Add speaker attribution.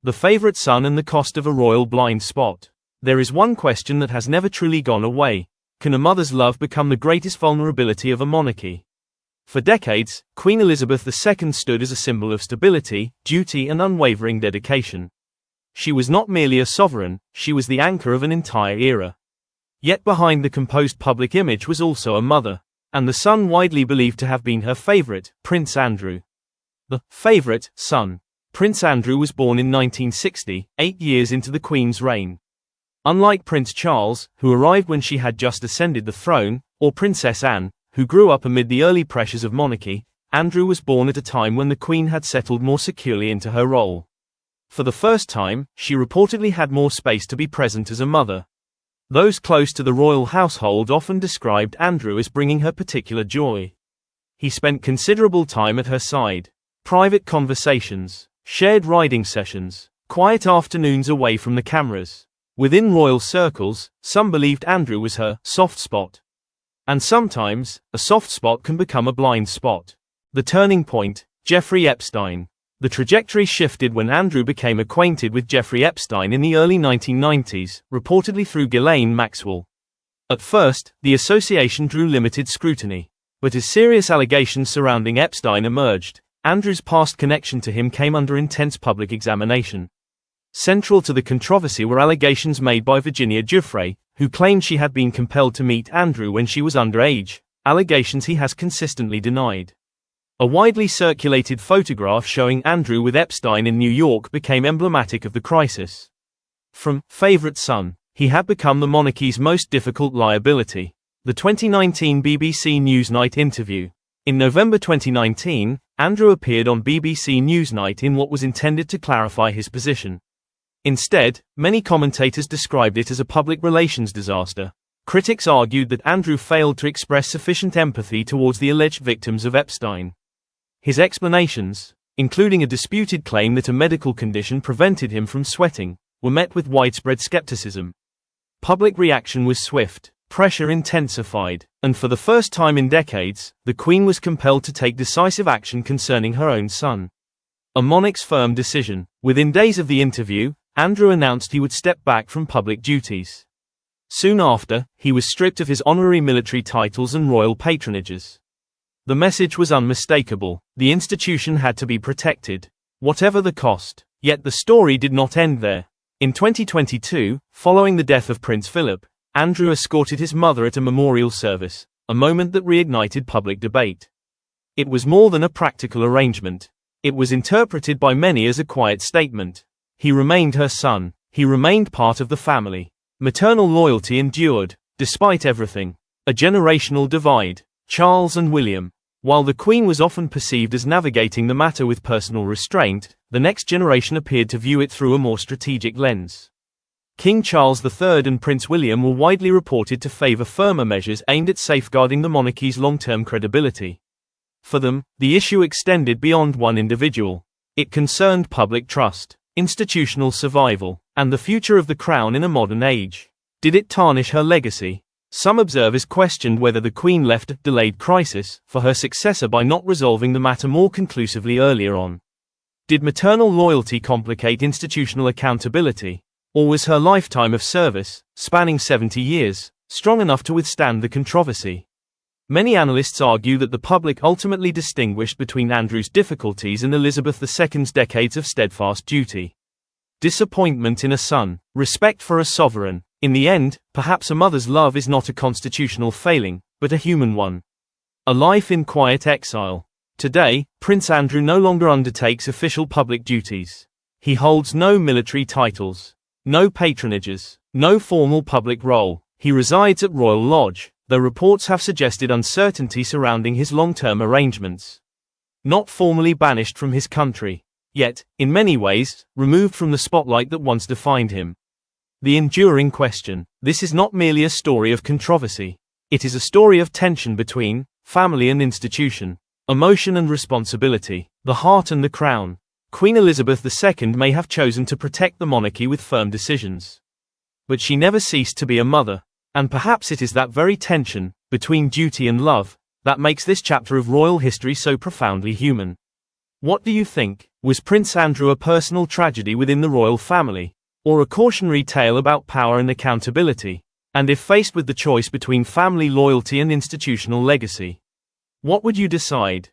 Speaker 1: The favorite son and the cost of a royal blind spot. There is one question that has never truly gone away. Can a mother's love become the greatest vulnerability of a monarchy? For decades, Queen Elizabeth II stood as a symbol of stability, duty and unwavering dedication. She was not merely a sovereign, she was the anchor of an entire era. Yet behind the composed public image was also a mother, and the son widely believed to have been her favorite, Prince Andrew. The favorite son. Prince Andrew was born in 1960, 8 years into the Queen's reign. Unlike Prince Charles, who arrived when she had just ascended the throne, or Princess Anne, who grew up amid the early pressures of monarchy, Andrew was born at a time when the Queen had settled more securely into her role. For the first time, she reportedly had more space to be present as a mother. Those close to the royal household often described Andrew as bringing her particular joy. He spent considerable time at her side. Private conversations, shared riding sessions, quiet afternoons away from the cameras. Within royal circles, some believed Andrew was her soft spot. And sometimes, a soft spot can become a blind spot. The turning point, Jeffrey Epstein. The trajectory shifted when Andrew became acquainted with Jeffrey Epstein in the early 1990s, reportedly through Ghislaine Maxwell. At first, the association drew limited scrutiny. But as serious allegations surrounding Epstein emerged, Andrew's past connection to him came under intense public examination. Central to the controversy were allegations made by Virginia Giuffre, who claimed she had been compelled to meet Andrew when she was underage, allegations he has consistently denied. A widely circulated photograph showing Andrew with Epstein in New York became emblematic of the crisis. From favorite son, he had become the monarchy's most difficult liability. The 2019 BBC Newsnight interview. In November 2019, Andrew appeared on BBC Newsnight in what was intended to clarify his position. Instead, many commentators described it as a public relations disaster. Critics argued that Andrew failed to express sufficient empathy towards the alleged victims of Epstein. His explanations, including a disputed claim that a medical condition prevented him from sweating, were met with widespread skepticism. Public reaction was swift, pressure intensified, and for the first time in decades, the Queen was compelled to take decisive action concerning her own son. A monarch's firm decision. Within days of the interview, Andrew announced he would step back from public duties. Soon after, he was stripped of his honorary military titles and royal patronages. The message was unmistakable: the institution had to be protected, whatever the cost. Yet the story did not end there. In 2022, following the death of Prince Philip, Andrew escorted his mother at a memorial service, a moment that reignited public debate. It was more than a practical arrangement. It was interpreted by many as a quiet statement. He remained her son. He remained part of the family. Maternal loyalty endured, despite everything. A generational divide. Charles and William. While the Queen was often perceived as navigating the matter with personal restraint, the next generation appeared to view it through a more strategic lens. King Charles III and Prince William were widely reported to favor firmer measures aimed at safeguarding the monarchy's long-term credibility. For them, the issue extended beyond one individual. It concerned public trust, institutional survival, and the future of the crown in a modern age. Did it tarnish her legacy? Some observers questioned whether the Queen left a delayed crisis for her successor by not resolving the matter more conclusively earlier on. Did maternal loyalty complicate institutional accountability? Or was her lifetime of service, spanning 70 years, strong enough to withstand the controversy? Many analysts argue that the public ultimately distinguished between Andrew's difficulties and Elizabeth II's decades of steadfast duty. Disappointment in a son, respect for a sovereign. In the end, perhaps a mother's love is not a constitutional failing, but a human one. A life in quiet exile. Today, Prince Andrew no longer undertakes official public duties. He holds no military titles, no patronages, no formal public role. He resides at Royal Lodge, though reports have suggested uncertainty surrounding his long-term arrangements. Not formally banished from his country, yet, in many ways, removed from the spotlight that once defined him. The enduring question. This is not merely a story of controversy. It is a story of tension between family and institution, emotion and responsibility, the heart and the crown. Queen Elizabeth II may have chosen to protect the monarchy with firm decisions. But she never ceased to be a mother, and perhaps it is that very tension, between duty and love, that makes this chapter of royal history so profoundly human. What do you think? Was Prince Andrew a personal tragedy within the royal family, or a cautionary tale about power and accountability? And if faced with the choice between family loyalty and institutional legacy, what would you decide?